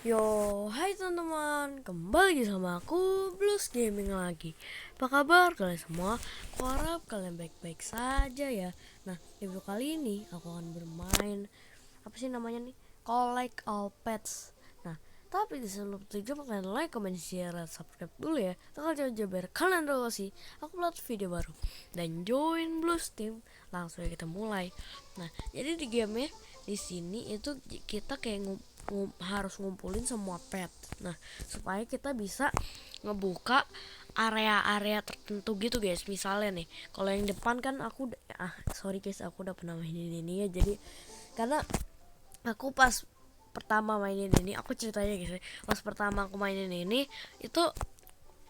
Yo, hai teman-teman, kembali lagi sama aku, Blues Gaming lagi. Apa kabar kalian semua? Aku harap kalian baik-baik saja ya. Nah, di video kali ini aku akan bermain apa sih namanya nih? Collect All Pets. Nah, tapi di sebelum itu kalian like, comment, share, dan subscribe dulu ya. Tekan jauh biar kalian tahu sih aku upload video baru. Dan join Blues Team. Langsung kita mulai. Nah, jadi di game ya di sini itu kita kayak harus ngumpulin semua pet. Nah, supaya kita bisa ngebuka area-area tertentu gitu guys. Misalnya nih, kalau yang depan kan sorry guys, aku udah pernah mainin ini ya. Jadi karena aku pas pertama mainin ini, aku ceritanya guys, pas pertama aku mainin ini itu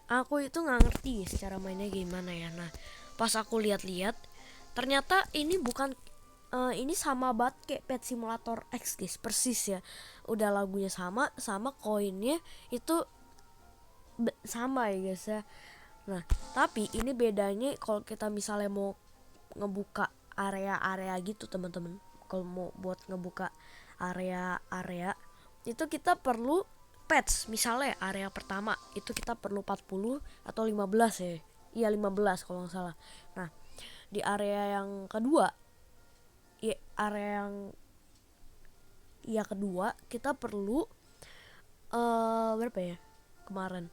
aku itu nggak ngerti guys, cara mainnya gimana ya. Nah, pas aku lihat-lihat ternyata ini bukan ini sama banget kayak Pet Simulator X guys, persis ya. Udah lagunya sama, sama koinnya itu sama ya guys ya. Nah, tapi ini bedanya kalau kita misalnya mau ngebuka area-area gitu teman-teman. Kalau mau buat ngebuka area-area itu kita perlu pets. Misalnya area pertama itu kita perlu 40 atau 15 ya. Iya 15 kalau nggak salah. Nah, di area yang kedua, ya area yang kedua kita perlu berapa ya kemarin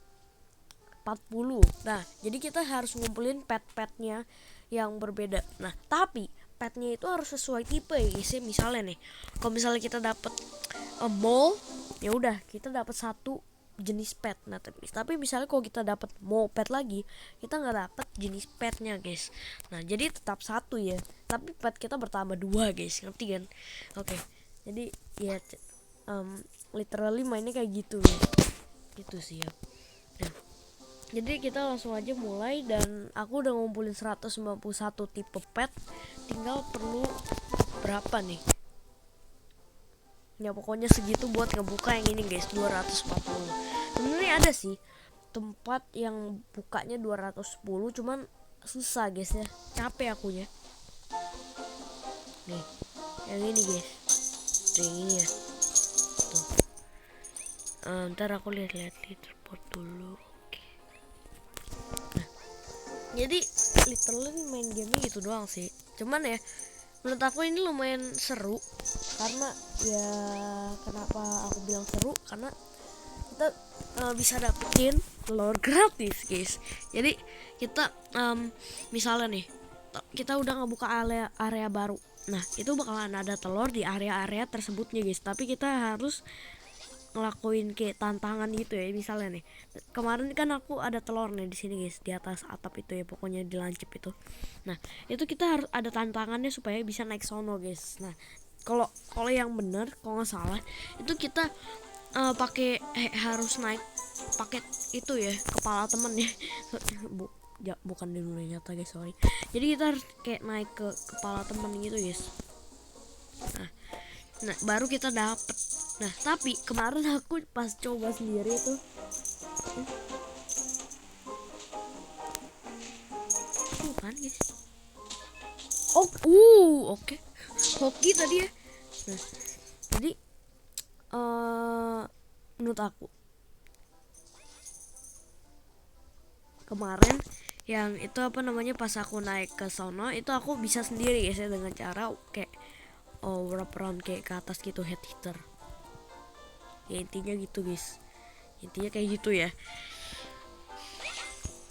40. Nah, jadi kita harus ngumpulin pet-petnya yang berbeda. Nah, tapi petnya itu harus sesuai tipe ya guys. Misalnya nih, kalau misalnya kita dapat mole, ya udah kita dapat satu jenis pet. Nah, tapi misalnya kalau kita dapat mole pet lagi, kita nggak dapat jenis petnya guys. Nah, jadi tetap satu ya. Tapi pet kita bertambah dua guys, ngerti kan? Oke. Jadi ya literally mainnya kayak gitu ya. Gitu sih ya. Nah, jadi kita langsung aja mulai dan aku udah ngumpulin 191 tipe pet. Tinggal perlu berapa nih? Ya pokoknya segitu buat ngebuka yang ini guys, 240. Sebenarnya ada sih tempat yang bukanya 210, cuman susah guys ya. Capek akunya. Nih, yang ini guys. Tuh yang ini ya. Tuh. Ntar aku lihat-lihat leaderboard dulu. Oke. Nah, jadi literally main game gitu doang sih. Cuman ya menurut aku ini lumayan seru karena ya kenapa aku bilang seru karena kita bisa dapetin telur gratis guys. Jadi kita misalnya nih kita udah ngebuka area baru. Nah, itu bakalan ada telur di area-area tersebutnya guys. Tapi kita harus ngelakuin kayak tantangan gitu ya. Misalnya nih kemarin kan aku ada telur nih di sini guys, di atas atap itu ya, pokoknya di lancip itu. Nah, itu kita harus ada tantangannya supaya bisa naik sono guys. Nah, kalau kalau yang bener kalau nggak salah itu kita pakai harus naik pakai itu ya, kepala temen ya. Bukan di dunia nyata guys, sorry. Jadi kita harus kayak naik ke kepala temen gitu guys. Nah, baru kita dapet. Nah, tapi kemarin aku pas coba sendiri tuh kan guys. Oke. Hoki tadi ya. Nah, jadi menurut aku kemarin yang itu apa namanya, pas aku naik ke sono itu aku bisa sendiri guys ya, dengan cara kayak wrap around kayak ke atas gitu, head hitter. Ya intinya gitu guys. Intinya kayak gitu ya.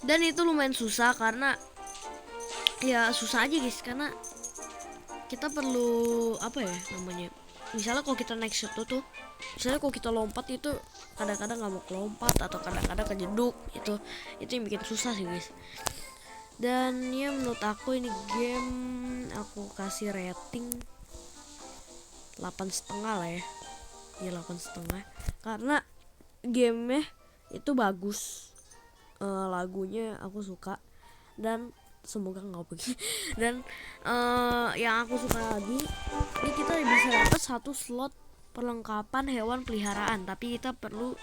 Dan itu lumayan susah karena ya susah aja guys, karena kita perlu apa ya namanya, misalnya kalau kita naik situ tuh, misalnya kalau kita lompat itu kadang-kadang nggak mau kelompat atau kadang-kadang kejeduk, itu yang bikin susah sih guys. Dan ya menurut aku ini game aku kasih rating 8,5 lah ya. Ya 8,5 karena gamenya itu bagus, lagunya aku suka, dan semoga nggak pergi. Dan yang aku suka lagi, ini kita bisa dapat satu slot perlengkapan hewan peliharaan, tapi kita perlu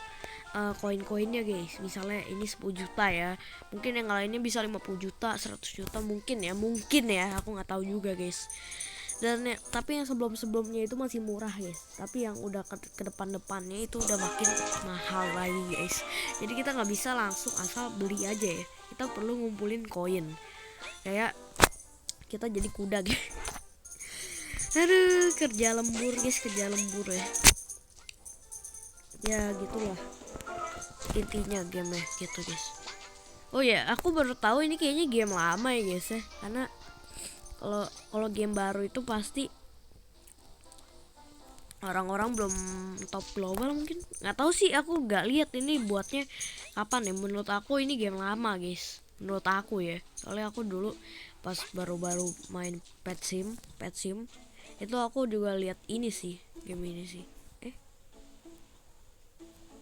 koin-koinnya guys. Misalnya ini 10 juta ya, mungkin yang lainnya bisa 50 juta 100 juta, mungkin ya aku nggak tahu juga guys. Dan ya, tapi yang sebelumnya itu masih murah guys, tapi yang udah ke depannya itu udah makin mahal lagi guys. Jadi kita nggak bisa langsung asal beli aja ya, kita perlu ngumpulin koin kayak kita jadi kuda guys. Aduh, kerja lembur guys, kerja lembur ya. Ya gitulah intinya game ya gitu guys. Oh ya, aku baru tahu ini kayaknya game lama ya guys ya, karena kalau game baru itu pasti orang-orang belum top global, mungkin nggak tahu sih, aku nggak lihat ini buatnya kapan ya. Menurut aku ini game lama guys, menurut aku ya, soalnya aku dulu pas baru-baru main pet sim itu aku juga lihat ini sih, game ini sih.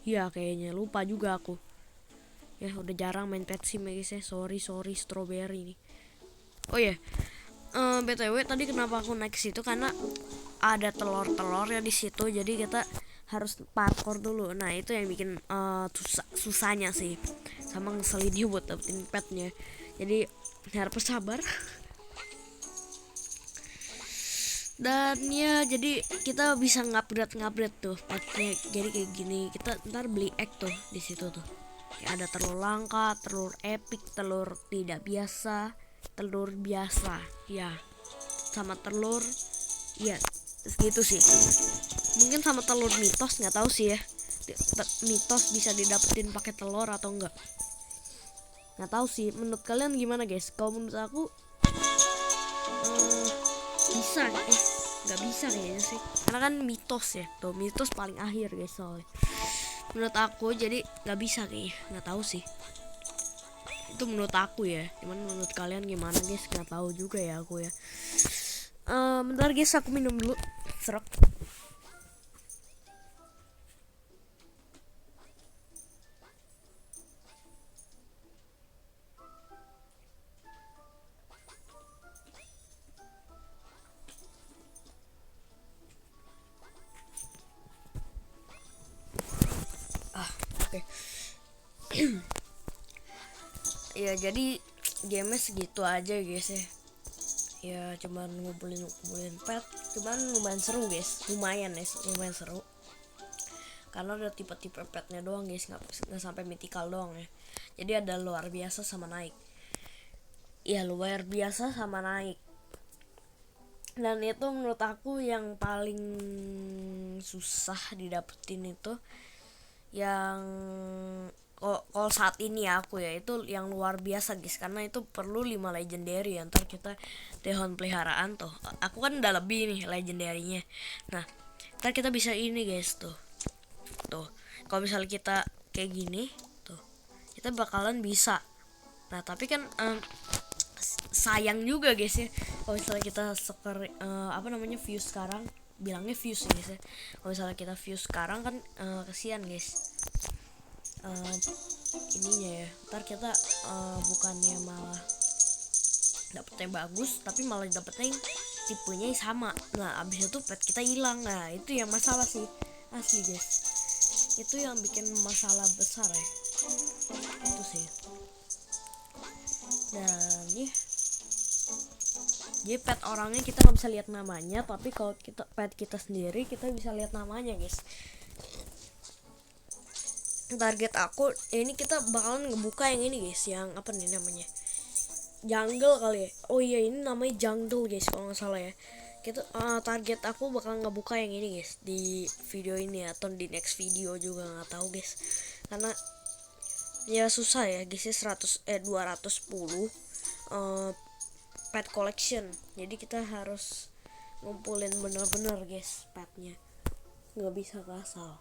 Ya kayaknya lupa juga aku ya, udah jarang main pet sim ya guys ya. Sorry strawberry nih. Oh ya, BTW tadi kenapa aku naik situ, karena ada telur-telurnya di situ, jadi kita harus parkour dulu. Nah itu yang bikin susahnya sih, sama ngeselinnya buat dapetin petnya. Jadi harus sabar. Dan ya jadi kita bisa ngupgrade tuh petnya, jadi kayak gini. Kita ntar beli egg tuh di situ tuh. Ya, ada telur langka, telur epic, telur tidak biasa, telur biasa ya, sama telur ya segitu sih. Mungkin sama telur mitos, nggak tahu sih ya, mitos bisa didapetin pakai telur atau enggak, nggak tahu sih. Menurut kalian gimana guys? Kalau menurut aku bisa nggak bisa kayaknya sih, karena kan mitos ya tuh, mitos paling akhir guys soalnya menurut aku. Jadi nggak bisa kayaknya, nggak tahu sih, itu menurut aku ya. Cuman menurut kalian gimana guys? Nggak tahu juga ya aku ya. Bentar guys, aku minum dulu serak. Oke. Ya jadi game segitu aja guys ya. Ya cuman ngumpulin pet, cuman lumayan seru guys, lumayan seru. Karena ada tipe-tipe petnya doang guys, nggak sampai mythical doang ya. Jadi ada luar biasa sama naik. Ya luar biasa sama naik. Dan itu menurut aku yang paling susah didapetin itu yang kalau saat ini ya aku ya, itu yang luar biasa guys, karena itu perlu 5 legendary. Ntar kita Tehon peliharaan tuh, aku kan udah lebih nih legendarinya. Nah ntar kita bisa ini guys tuh kalau misalnya kita kayak gini tuh, kita bakalan bisa. Nah tapi kan sayang juga guys ya, kalau misalnya kita view sekarang, bilangnya views ya guys ya. Kalau misalnya kita view sekarang kan kesian guys ininya ya. Ntar kita bukannya malah dapetnya bagus, tapi malah dapetnya yang tipenya sama. Nah abis itu pet kita hilang. Nah itu yang masalah sih, asli guys, itu yang bikin masalah besar ya, itu sih. Dan ya jadi pet orangnya kita nggak bisa lihat namanya, tapi kalau kita pet kita sendiri kita bisa lihat namanya guys. Target aku ini kita bakalan ngebuka yang ini guys, yang apa nih namanya, jungle kali ya. Oh iya ini namanya jungle guys kalau nggak salah ya. Kita target aku bakal ngebuka yang ini guys di video ini atau di next video juga nggak tahu guys, karena ya susah ya guys ya, 210 pet collection. Jadi kita harus ngumpulin bener-bener guys petnya, nggak bisa asal.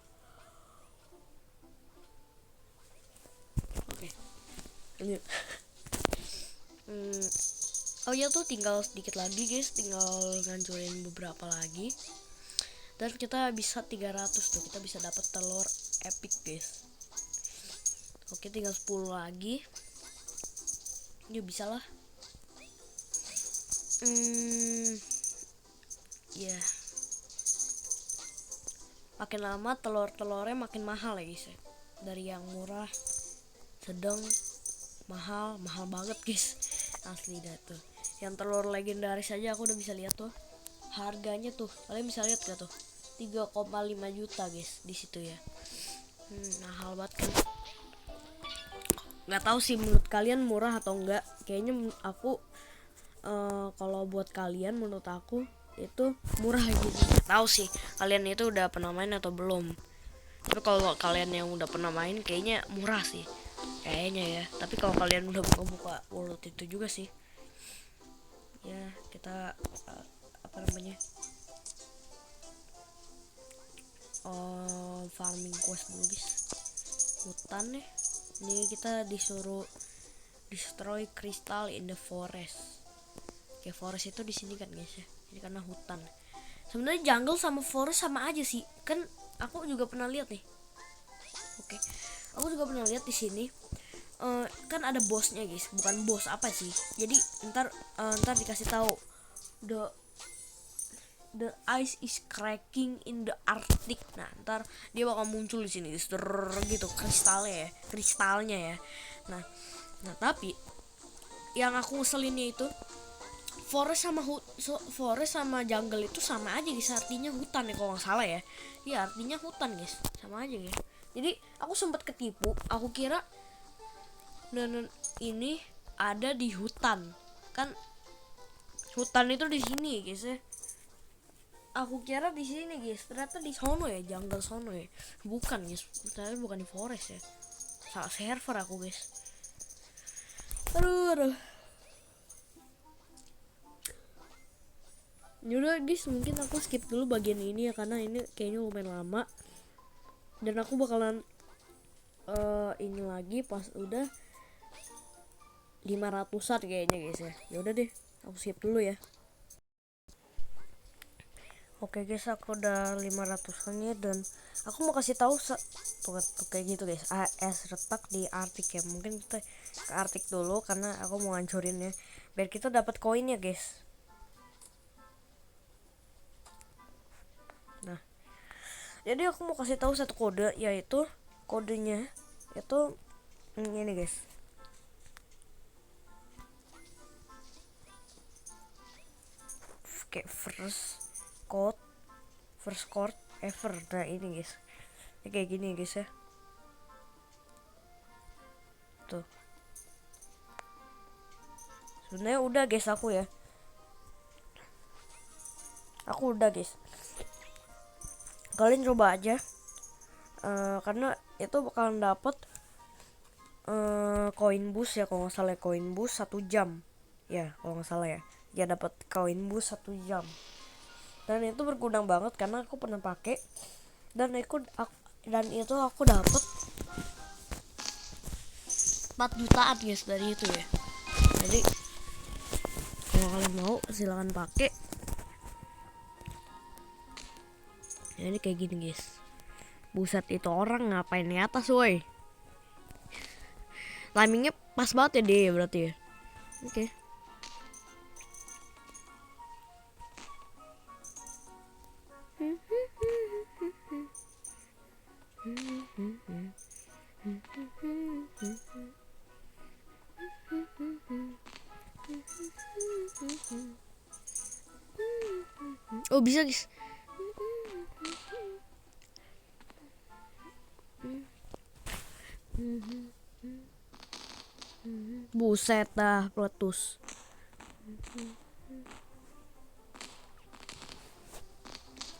Oke. Lanjut. Oh ya tuh tinggal sedikit lagi guys, tinggal ngancurin beberapa lagi dan kita bisa 300 tuh, kita bisa dapat telur epic guys. Oke tinggal 10 lagi, ya bisa lah. Ya makin lama telurnya makin mahal ya guys ya, dari yang murah, sedang, mahal banget guys, asli dah tuh. Yang telur legendaris aja aku udah bisa lihat tuh harganya tuh kalian bisa lihat gak tuh, 3,5 juta guys di situ ya. Mahal banget kan. Nggak tahu sih menurut kalian murah atau enggak. Kayaknya aku kalau buat kalian, menurut aku itu murah gitu. Nggak tahu sih kalian itu udah pernah main atau belum. Tapi kalau kalian yang udah pernah main kayaknya murah sih kayaknya ya. Tapi kalau kalian udah buka wallet itu juga sih ya, kita apa namanya, farming quest dulu guys. Hutan nih, ini kita disuruh destroy crystal in the forest. Oke, forest itu di sini kan guys ya, ini karena hutan. Sebenarnya jungle sama forest sama aja sih kan, aku juga pernah lihat nih. Oke, aku juga pernah lihat di sini. Kan ada bosnya guys, bukan bos apa sih, jadi ntar dikasih tahu the ice is cracking in the Arctic. Nah, ntar dia bakal muncul di sini gitu kristalnya ya. Nah tapi yang aku ngeselinnya itu forest sama jungle itu sama aja guys, artinya hutan ya kalau nggak salah ya. Iya, artinya hutan guys, sama aja guys. Jadi aku sempat ketipu, aku kira dan ini ada di hutan kan, hutan itu di sini guys ya. Aku kira di sini guys, ternyata di sono ya, jungle sono ya. Bukan guys, ternyata bukan di forest ya. Salah server aku guys. Aduh. Yaudah guys, mungkin aku skip dulu bagian ini ya, karena ini kayaknya lumayan lama. Dan aku bakalan ini lagi pas udah 500-an kayaknya guys ya. Yaudah deh, aku skip dulu ya. Oke guys, aku udah 500-an ya, dan aku mau kasih tahu tuh kayak gitu guys, AS retak di Arctic ya. Mungkin kita ke Arctic dulu karena aku mau ngancurin ya, biar kita dapat koin ya guys. Nah, jadi aku mau kasih tahu satu kode, yaitu kodenya itu ini guys. Kayak first code ever. Nah ini guys, ini kayak gini guys ya. Tuh, sebenarnya udah guys, aku udah guys. Kalian coba aja, karena itu bakalan dapet koin boost ya kalau nggak salah, koin boost 1 jam ya kalau nggak salah ya dapat koin boost 1 jam. Dan itu berguna banget karena aku pernah pakai, dan itu aku dapet 4 jutaan guys dari itu ya. Jadi kalau kalian mau silahkan pakai ya. Ini kayak gini guys. Buset, itu orang ngapain di atas woi. Timingnya pas banget ya dia berarti ya. Oke. Oh bisa guys. Buset dah, peletus.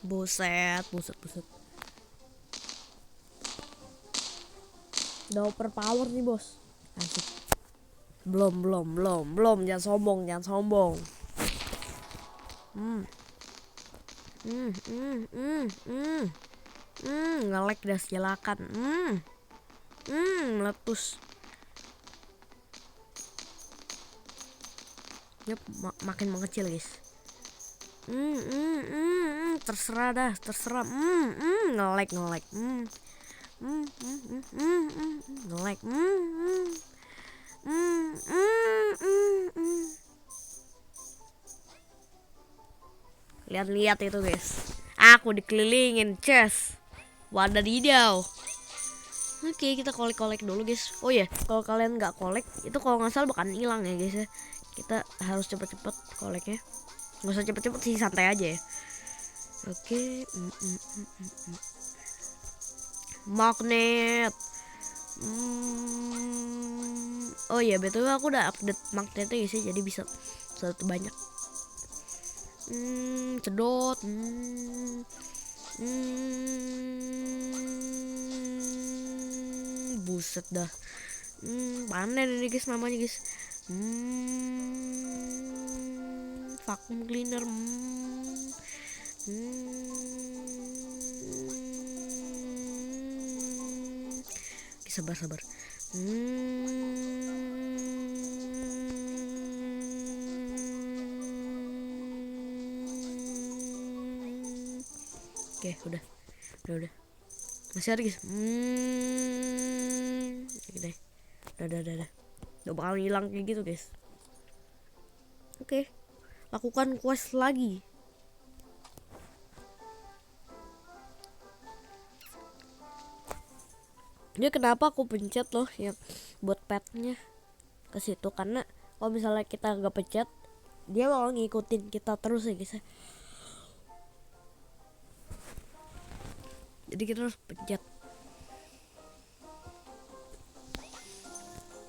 Buset. Udah overpower nih bos. Asik. Belum, jangan sombong. Nge-lag dah silakan. Meletus. Yep, makin mengecil guys. Terserah. Nge-lag. Nge-lag. Lihat itu guys, aku dikelilingin chest wadadidau. Oke, kita kolek dulu guys. Oh ya, kalau kalian nggak kolek itu kalau nggak salah bakal hilang ya guys ya. Kita harus cepet-cepet koleknya. Nggak usah cepet-cepet sih, santai aja ya. Oke. Magnet. Oh iya, betul, aku udah update magnetnya guys ya, jadi bisa satu banyak. Cedot. Buset dah. Panen ini guys namanya guys. Vacuum cleaner. Sabar. Oke, udah. Masih ada guys. Oke deh. Udah. Udah bakal hilang kayak gitu guys. Oke. Lakukan quest lagi. Dia kenapa aku pencet loh yang buat petnya ke situ, karena kalau misalnya kita nggak pencet dia bakal ngikutin kita terus ya guys ya. Jadi kita harus pencet.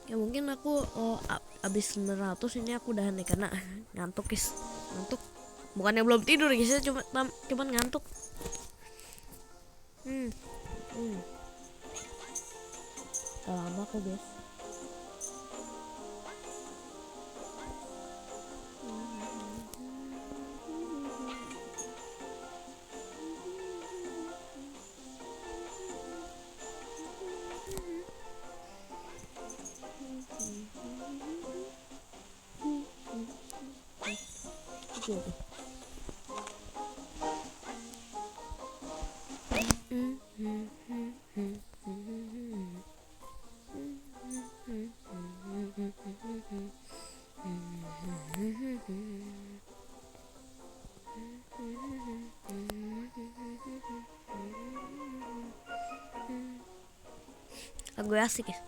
Ya mungkin aku abis 900 ini aku udahan nih karena ngantuk guys. Ngantuk. Bukannya belum tidur guys ya, cuman ngantuk. Lama kok guys. Lagu asik ya.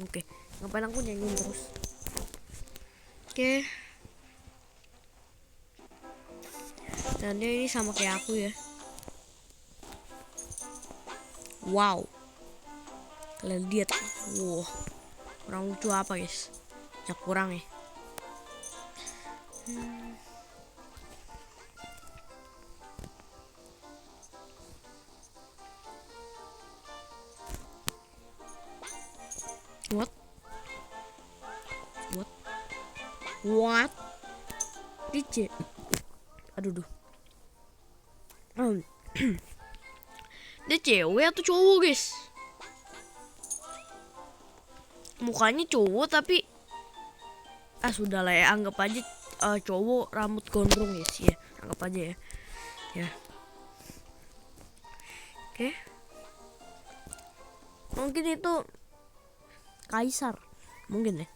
Oke, ngapain aku nyanyiin terus? Oke. Dan dia ini sama kayak aku ya. Wow. Kalian lihat. Wow. Kurang lucu apa guys? Ya kurang ya. What? DJ. Aduh. Dia cewek atau cowok guys? Mukanya cowok tapi sudah lah ya, anggap aja cowok rambut gondrong guys ya, anggap aja ya. Oke. Mungkin itu kaisar, mungkin ya,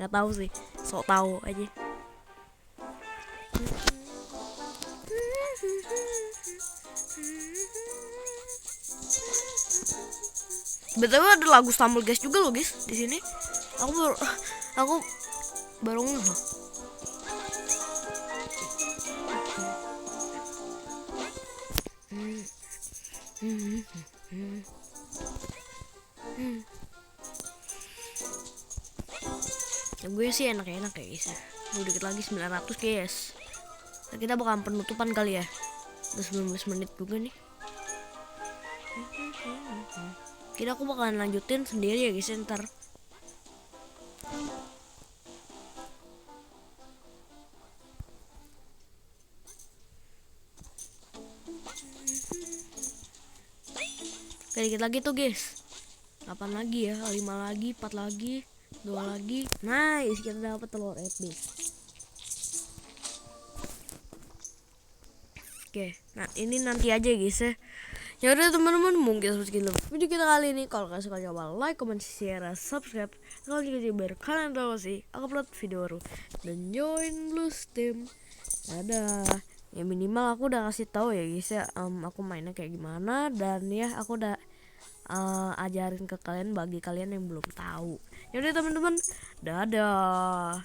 nggak tahu sih, sok tahu aja. Betul, ada lagu Stumble Guys juga loh guys di sini. Aku baru ngeh. Ya, gue sih enak-enak ya guys ya. Udah dikit lagi 900 guys. Nah, kita bakal penutupan kali ya. Udah 19 menit juga nih. Kira aku bakalan lanjutin sendiri ya guys ntar. Oke, dikit lagi tuh guys. 8 lagi ya, 5 lagi, 4 lagi, 2 lagi. Nice, kita dapat telur epic. Oke, nah ini nanti aja guys ya. Ya udah teman-teman, mungkin segitu video kita kali ini. Kalau kalian suka, coba like, comment, share, subscribe. Kalau juga biar kalian tahu sih aku upload video baru. Dan join Blues Team. Dadah. Ya minimal aku udah kasih tahu ya guys ya, aku mainnya kayak gimana, dan ya aku udah ajarin ke kalian bagi kalian yang belum tahu. Yaudah teman-teman, dadah.